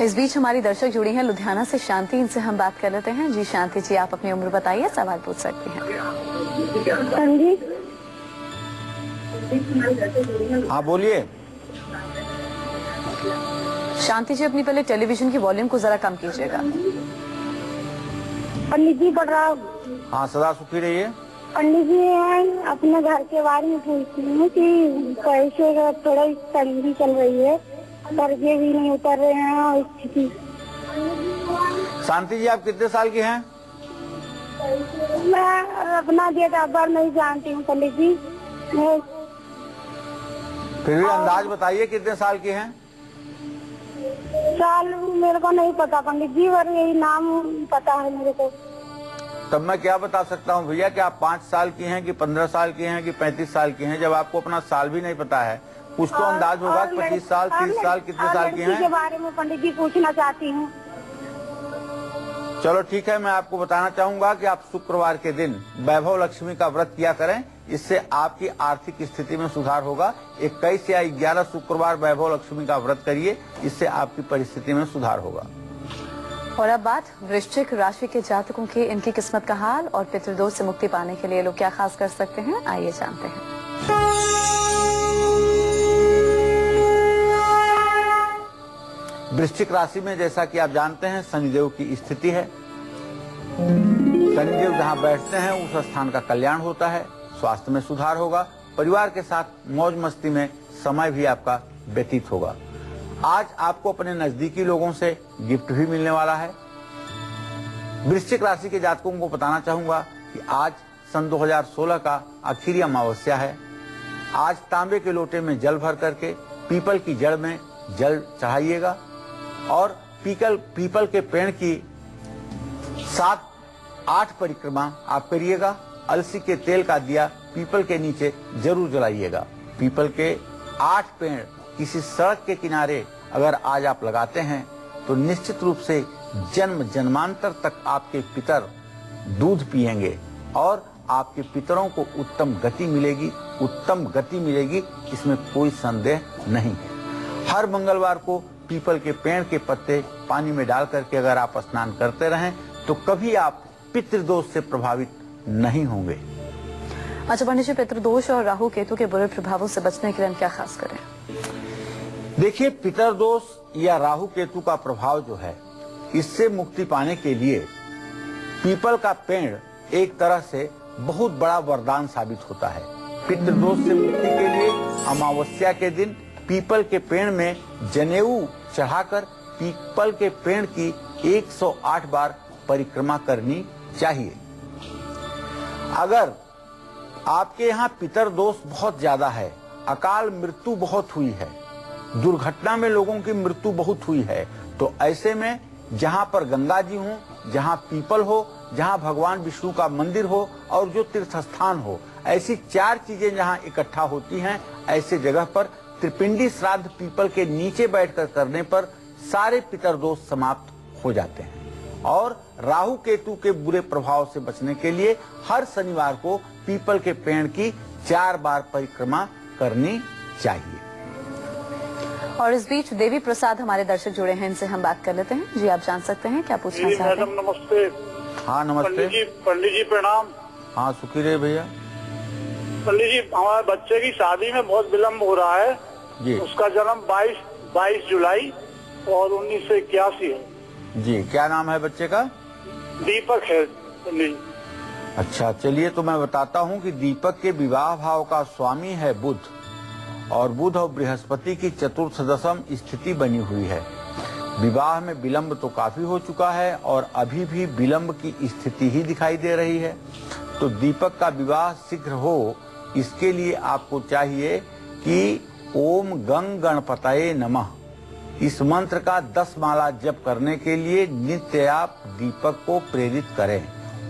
इस बीच हमारी दर्शक जुड़ी हैं लुधियाना से शांति, इनसे हम बात कर लेते हैं। जी शांति जी, आप अपनी उम्र बताइए, सवाल पूछ सकती हैं। हाँ बोलिए। शांति जी, अपनी पहले टेलीविजन की वॉल्यूम को जरा कम कीजिएगा। पंडित जी पढ़ रहा। हाँ, सदा सुखी रहिए। पंडित जी, अपने घर के बारे में पूछती हूँ कि पैसे का थोड़ा तंगी चल रही है, कर्जे भी नहीं उतर रहे हैं और स्थिति। शांति जी, आप कितने साल की हैं? मैं अपना डेट ऑफ बर्थ नहीं जानती हूँ पंडित जी। फिर भी अंदाज बताइए कितने साल की हैं? साल मेरे को नहीं पता पंडित जी, और यही नाम पता है मेरे को। तब मैं क्या बता सकता हूँ भैया कि आप 5 साल की हैं कि 15 साल की हैं कि 35 साल की हैं, जब आपको अपना साल भी नहीं पता है। कुछ तो अंदाज होगा कि 25 साल 30 साल कितने साल की हैं। के बारे में पंडित जी पूछना चाहती हूँ। चलो ठीक है, मैं आपको बताना चाहूंगा कि आप शुक्रवार के दिन वैभव लक्ष्मी का व्रत किया करें, इससे आपकी आर्थिक स्थिति में सुधार होगा। 21 या 11 शुक्रवार वैभव लक्ष्मी का व्रत करिए, इससे आपकी परिस्थिति में सुधार होगा। और अब बात वृश्चिक राशि के जातकों की, इनकी किस्मत का हाल और पितृदोष से मुक्ति पाने के लिए लोग क्या खास कर सकते हैं, आइए जानते हैं। वृश्चिक राशि में जैसा कि आप जानते हैं शनिदेव की स्थिति है। शनिदेव जहां बैठते हैं उस स्थान का कल्याण होता है, स्वास्थ्य में सुधार होगा, परिवार के साथ मौज मस्ती में समय भी आपका व्यतीत होगा। आज आपको अपने नजदीकी लोगों से गिफ्ट भी मिलने वाला है। वृश्चिक राशि के जातकों को बताना चाहूंगा कि आज सन 2016 का आखिरी अमावस्या है। आज तांबे के लोटे में जल भर करके पीपल की जड़ में जल चढ़ाइएगा और पीपल के पेड़ की 7-8 परिक्रमा आप करिएगा। अलसी के तेल का दिया पीपल के नीचे जरूर जलाइएगा। पीपल के 8 पेड़ किसी सड़क के किनारे अगर आज आप लगाते हैं तो निश्चित रूप से जन्म जन्मांतर तक आपके पितर दूध पिएंगे और आपके पितरों को उत्तम गति मिलेगी, इसमें कोई संदेह नहीं है। हर मंगलवार को पीपल के पेड़ के पत्ते पानी में डाल करके अगर आप स्नान करते रहें तो कभी आप पितृदोष से प्रभावित नहीं होंगे। अच्छा पंडित जी, पितृदोष और राहु केतु के बुरे प्रभावों से बचने के लिए हम क्या खास करें? देखिए, पितृदोष या राहु केतु का प्रभाव जो है, इससे मुक्ति पाने के लिए पीपल का पेड़ एक तरह से बहुत बड़ा वरदान साबित होता है। पितृदोष से मुक्ति के लिए अमावस्या के दिन पीपल के पेड़ में जनेऊ चढ़ाकर पीपल के पेड़ की 108 बार परिक्रमा करनी चाहिए। अगर आपके यहाँ पितृदोष बहुत ज्यादा है, अकाल मृत्यु बहुत हुई है, दुर्घटना में लोगों की मृत्यु बहुत हुई है, तो ऐसे में जहाँ पर गंगा जी हो, जहाँ पीपल हो, जहाँ भगवान विष्णु का मंदिर हो और जो तीर्थ स्थान हो, ऐसी 4 चीजें जहाँ इकट्ठा होती हैं, ऐसे जगह पर त्रिपिंडी श्राद्ध पीपल के नीचे बैठकर करने पर सारे पितृदोष समाप्त हो जाते हैं। और राहु केतु के बुरे प्रभाव से बचने के लिए हर शनिवार को पीपल के पेड़ की 4 बार परिक्रमा करनी चाहिए। और इस बीच देवी प्रसाद हमारे दर्शक जुड़े हैं, इनसे हम बात कर लेते हैं। जी आप जान सकते हैं क्या पूछना चाहते हैं? मैडम नमस्ते। हाँ नमस्ते। पंडित जी प्रणाम। हाँ सुखी रहे भैया। पंडित जी, हमारे बच्चे की शादी में बहुत विलम्ब हो रहा है जी। उसका जन्म 22 जुलाई और 1981 है जी। क्या नाम है बच्चे का? दीपक है पंडित जी। अच्छा चलिए, तो मैं बताता हूँ कि दीपक के विवाह भाव का स्वामी है बुध, और बुध और बृहस्पति की चतुर्थ दशम स्थिति बनी हुई है। विवाह में विलंब तो काफी हो चुका है और अभी भी विलंब की स्थिति ही दिखाई दे रही है। तो दीपक का विवाह शीघ्र हो, इसके लिए आपको चाहिए कि ओम गंग गणपतये नमः इस मंत्र का 10 माला जप करने के लिए नित्य आप दीपक को प्रेरित करें।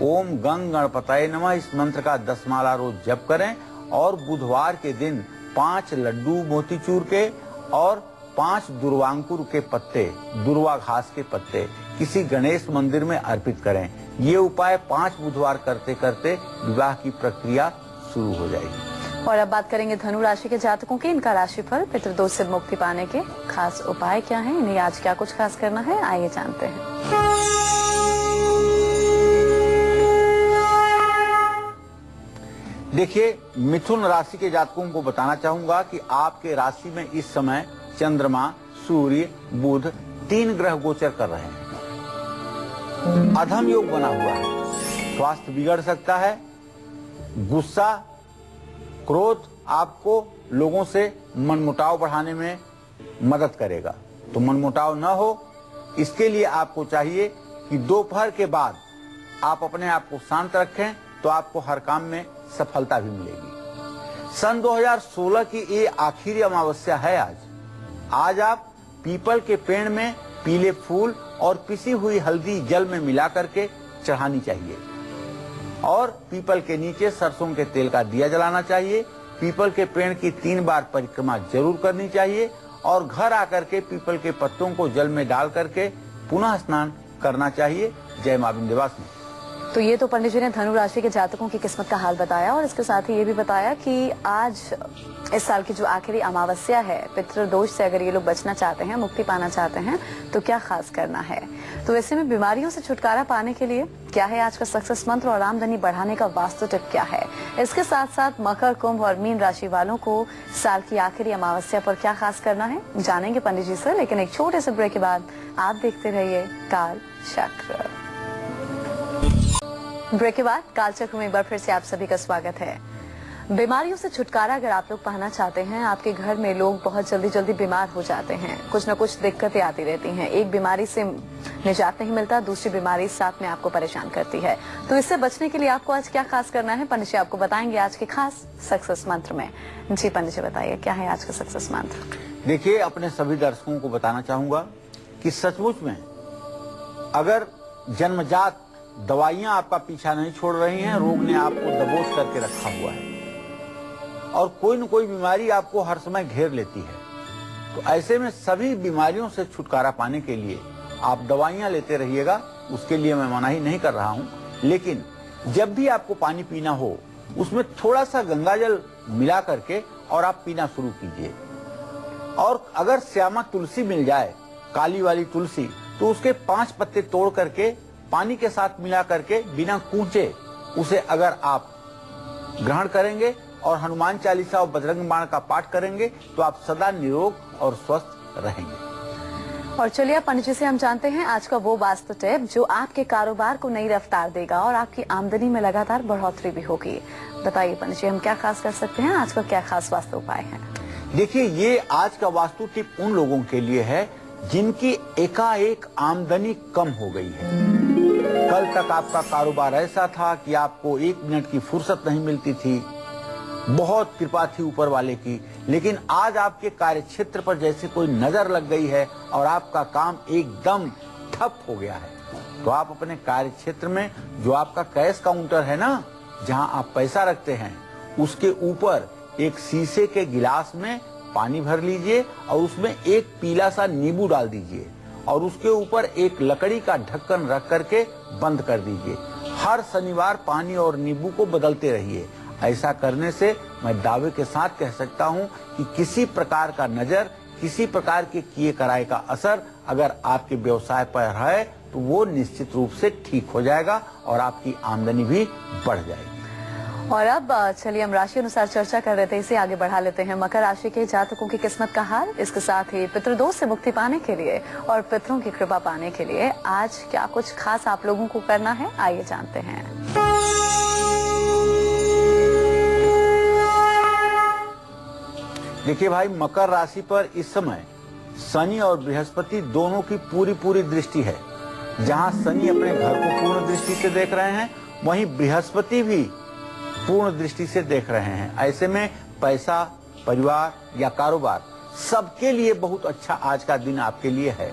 ओम गंग गणपतये नमः इस मंत्र का 10 माला रोज जप करें और बुधवार के दिन 5 लड्डू मोतीचूर के और 5 दुर्वांकुर के पत्ते, दुर्वा घास के पत्ते किसी गणेश मंदिर में अर्पित करें। ये उपाय 5 बुधवार करते करते विवाह की प्रक्रिया शुरू हो जाएगी। और अब बात करेंगे धनु राशि के जातकों की, इनका राशिफल, पितृदोष से मुक्ति पाने के खास उपाय क्या हैं, इन्हें आज क्या कुछ खास करना है, आइए जानते हैं। देखिए, मिथुन राशि के जातकों को बताना चाहूंगा कि आपके राशि में इस समय चंद्रमा, सूर्य, बुध 3 ग्रह गोचर कर रहे हैं। अधम योग बना हुआ है, स्वास्थ्य बिगड़ सकता है, गुस्सा, क्रोध आपको लोगों से मनमुटाव बढ़ाने में मदद करेगा। तो मनमुटाव न हो, इसके लिए आपको चाहिए कि दोपहर के बाद आप अपने आप को शांत रखें, तो आपको हर काम में सफलता भी मिलेगी। सन 2016 की ये आखिरी अमावस्या है आज आप पीपल के पेड़ में पीले फूल और पिसी हुई हल्दी जल में मिला करके चढ़ानी चाहिए। और पीपल के नीचे सरसों के तेल का दिया जलाना चाहिए। पीपल के पेड़ की 3 बार परिक्रमा जरूर करनी चाहिए और घर आकर के पीपल के पत्तों को जल में डाल करके पुनः स्नान करना चाहिए। जय मां विंध्यवासिनी। तो ये तो पंडित जी ने धनु राशि के जातकों की किस्मत का हाल बताया और इसके साथ ही ये भी बताया कि आज इस साल की जो आखिरी अमावस्या है, पितृदोष से अगर ये लोग बचना चाहते हैं, मुक्ति पाना चाहते हैं, तो क्या खास करना है। तो ऐसे में बीमारियों से छुटकारा पाने के लिए क्या है आज का सक्सेस मंत्र और आमदनी बढ़ाने का वास्तु टिप क्या है। इसके साथ साथ मकर, कुंभ और मीन राशि वालों को साल की आखिरी अमावस्या पर क्या खास करना है, जानेंगे पंडित जी से। लेकिन एक छोटे से ब्रेक के बाद आप देखते रहिए काल चक्र। ब्रेक के बाद काल चक्र में एक बार फिर से आप सभी का स्वागत है। बीमारियों से छुटकारा अगर आप लोग पाना चाहते हैं, आपके घर में लोग बहुत जल्दी बीमार हो जाते हैं, कुछ न कुछ दिक्कतें आती रहती हैं, एक बीमारी से निजात नहीं मिलता, दूसरी बीमारी साथ में आपको परेशान करती है। तो इससे बचने के लिए आपको आज क्या खास करना है, पंडित जी आपको बताएंगे आज के खास सक्सेस मंत्र में। जी पंडित जी बताइए क्या है आज का सक्सेस मंत्र। देखिए, अपने सभी दर्शकों को बताना चाहूंगा कि सचमुच में अगर जन्मजात दवाइयां आपका पीछा नहीं छोड़ रही हैं, रोग ने आपको दबोच करके रखा हुआ है और कोई न कोई बीमारी आपको हर समय घेर लेती है, तो ऐसे में सभी बीमारियों से छुटकारा पाने के लिए आप दवाइयां लेते रहिएगा। उसके लिए मैं मनाही नहीं कर रहा हूं, लेकिन जब भी आपको पानी पीना हो उसमें थोड़ा सा गंगाजल मिला करके और आप पीना शुरू कीजिए। और अगर श्यामा तुलसी मिल जाए, काली वाली तुलसी, तो उसके 5 पत्ते तोड़ करके पानी के साथ मिला करके बिना कूचे उसे अगर आप ग्रहण करेंगे और हनुमान चालीसा और बजरंग बाण का पाठ करेंगे तो आप सदा निरोग और स्वस्थ रहेंगे। और चलिए पंडित जी से हम जानते हैं आज का वो वास्तु टिप जो आपके कारोबार को नई रफ्तार देगा और आपकी आमदनी में लगातार बढ़ोतरी भी होगी। बताइए पंडित जी, हम क्या खास कर सकते हैं, आज का क्या खास वास्तु उपाय है। देखिए, ये आज का वास्तु टिप उन लोगों के लिए है जिनकी एकाएक आमदनी कम हो गई है। कल तक आपका कारोबार ऐसा था कि आपको 1 मिनट की फुर्सत नहीं मिलती थी, बहुत कृपा थी ऊपर वाले की, लेकिन आज आपके कार्य क्षेत्र पर जैसे कोई नजर लग गई है और आपका काम एकदम ठप हो गया है। तो आप अपने कार्य क्षेत्र में जो आपका कैश काउंटर है ना, जहां आप पैसा रखते हैं, उसके ऊपर एक शीशे के गिलास में पानी भर लीजिए और उसमें एक पीला सा नींबू डाल दीजिए और उसके ऊपर एक लकड़ी का ढक्कन रख करके बंद कर दीजिए। हर शनिवार पानी और नींबू को बदलते रहिए। ऐसा करने से मैं दावे के साथ कह सकता हूं कि किसी प्रकार का नजर, किसी प्रकार के किए कराए का असर अगर आपके व्यवसाय पर है तो वो निश्चित रूप से ठीक हो जाएगा और आपकी आमदनी भी बढ़ जाएगी। और अब चलिए हम राशि अनुसार चर्चा कर रहे थे, इसे आगे बढ़ा लेते हैं। मकर राशि के जातकों की किस्मत का हाल, इसके साथ ही पितृदोष से मुक्ति पाने के लिए और पितरों की कृपा पाने के लिए आज क्या कुछ खास आप लोगों को करना है, आइए जानते हैं। देखिए भाई, मकर राशि पर इस समय शनि और बृहस्पति दोनों की पूरी दृष्टि है। जहां शनि अपने घर को पूर्ण दृष्टि से देख रहे हैं, वहीं बृहस्पति भी पूर्ण दृष्टि से देख रहे हैं। ऐसे में पैसा, परिवार या कारोबार सबके लिए बहुत अच्छा आज का दिन आपके लिए है।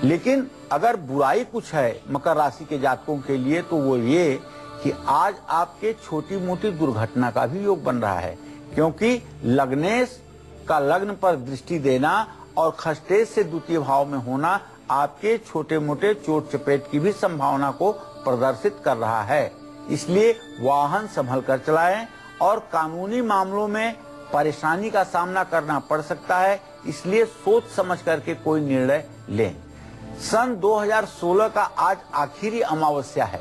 लेकिन अगर बुराई कुछ है मकर राशि के जातकों के लिए तो वो ये कि आज आपके छोटी मोटी दुर्घटना का भी योग बन रहा है, क्योंकि लग्नेश का लग्न पर दृष्टि देना और खष्टेश से द्वितीय भाव में होना आपके छोटे मोटे चोट चपेट की भी संभावना को प्रदर्शित कर रहा है। इसलिए वाहन संभल कर चलाएं और कानूनी मामलों में परेशानी का सामना करना पड़ सकता है, इसलिए सोच समझ करके कोई निर्णय लें। सन 2016 का आज आखिरी अमावस्या है।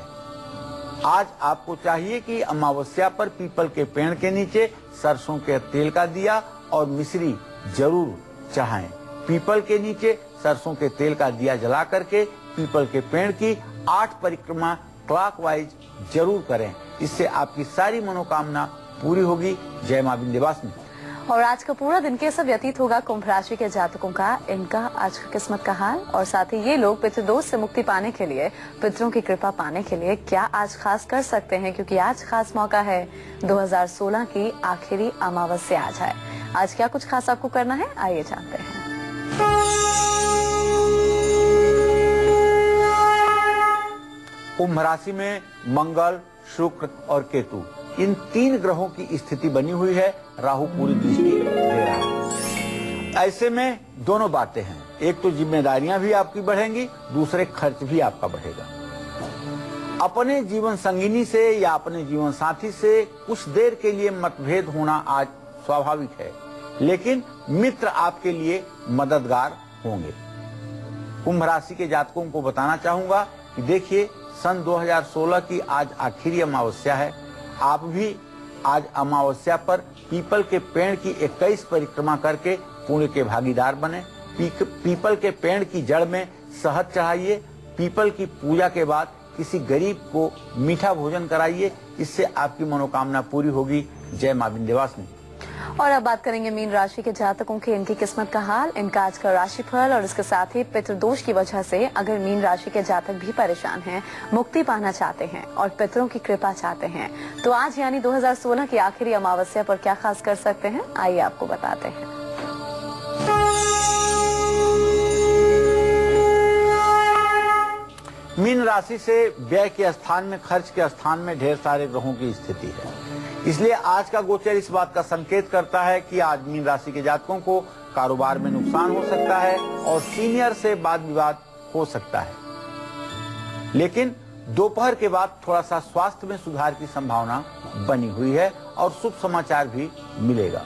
आज आपको चाहिए कि अमावस्या पर पीपल के पेड़ के नीचे सरसों के तेल का दिया और मिश्री जरूर चढ़ाएं। पीपल के नीचे सरसों के तेल का दिया जला करके पीपल के पेड़ की 8 परिक्रमा क्लॉकवाइज जरूर करें। इससे आपकी सारी मनोकामना पूरी होगी। जय मां विंध्यवासिनी। और आज का पूरा दिन कैसा व्यतीत होगा कुंभ राशि के जातकों का, इनका आज का किस्मत का हाल, और साथ ही ये लोग पितृदोष से मुक्ति पाने के लिए, पितरों की कृपा पाने के लिए क्या आज खास कर सकते हैं, क्योंकि आज खास मौका है 2016 की आखिरी अमावस्या आज है। आज क्या कुछ खास आपको करना है, आइए जानते हैं। कुंभ राशि में मंगल, शुक्र और केतु, इन 3 ग्रहों की स्थिति बनी हुई है। राहु पूरी दृष्टि दे रहा है। ऐसे में दोनों बातें हैं, एक तो जिम्मेदारियां भी आपकी बढ़ेंगी, दूसरे खर्च भी आपका बढ़ेगा। अपने जीवन संगिनी से या अपने जीवन साथी से कुछ देर के लिए मतभेद होना आज स्वाभाविक है, लेकिन मित्र आपके लिए मददगार होंगे। कुंभ राशि के जातकों को बताना चाहूंगा कि देखिए, सन 2016 की आज आखिरी अमावस्या है। आप भी आज अमावस्या पर पीपल के पेड़ की 21 परिक्रमा करके पुण्य के भागीदार बने। पीपल के पेड़ की जड़ में शहद चढ़ाइए। पीपल की पूजा के बाद किसी गरीब को मीठा भोजन कराइए, इससे आपकी मनोकामना पूरी होगी। जय मां विंध्यवासिनी। और अब बात करेंगे मीन राशि के जातकों की इनकी किस्मत का हाल, इनका आज का राशिफल और इसके साथ ही पितृदोष की वजह से अगर मीन राशि के जातक भी परेशान हैं, मुक्ति पाना चाहते हैं और पितरों की कृपा चाहते हैं, तो आज यानी 2016 की आखिरी अमावस्या पर क्या खास कर सकते हैं, आइए आपको बताते हैं। मीन राशि से व्यय के स्थान में, खर्च के स्थान में ढेर सारे ग्रहों की स्थिति है, इसलिए आज का गोचर इस बात का संकेत करता है कि आज मीन राशि के जातकों को कारोबार में नुकसान हो सकता है और सीनियर से वाद विवाद हो सकता है, लेकिन दोपहर के बाद थोड़ा सा स्वास्थ्य में सुधार की संभावना बनी हुई है और शुभ समाचार भी मिलेगा।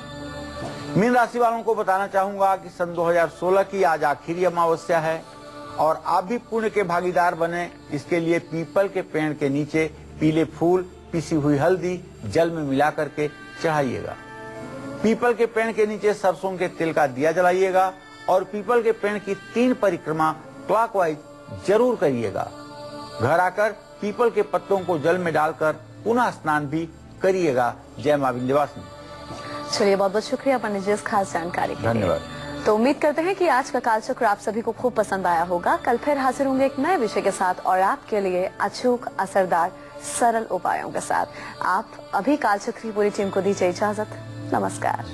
मीन राशि वालों को बताना चाहूंगा कि सन 2016 की आज आखिरी अमावस्या है और आप भी पुण्य के भागीदार बने, इसके लिए पीपल के पेड़ के नीचे पीले फूल, पिसी हुई हल्दी जल में मिला करके चढ़ाइएगा। पीपल के पेड़ के नीचे सरसों के तेल का दिया जलाइएगा और पीपल के पेड़ की 3 परिक्रमा क्लॉकवाइज जरूर करिएगा। घर आकर पीपल के पत्तों को जल में डालकर पुनः स्नान भी करिएगा। जय मां विंध्यवासिनी। चलिए, बहुत बहुत शुक्रिया पंडित जी इस खास जानकारी के लिए। धन्यवाद। तो उम्मीद करते हैं कि आज का कालचक्र आप सभी को खूब पसंद आया होगा। कल फिर हाजिर होंगे एक नए विषय के साथ और आपके लिए अचूक, असरदार, सरल उपायों के साथ। आप अभी कालचक्र की पूरी टीम को दीजिए इजाजत। नमस्कार।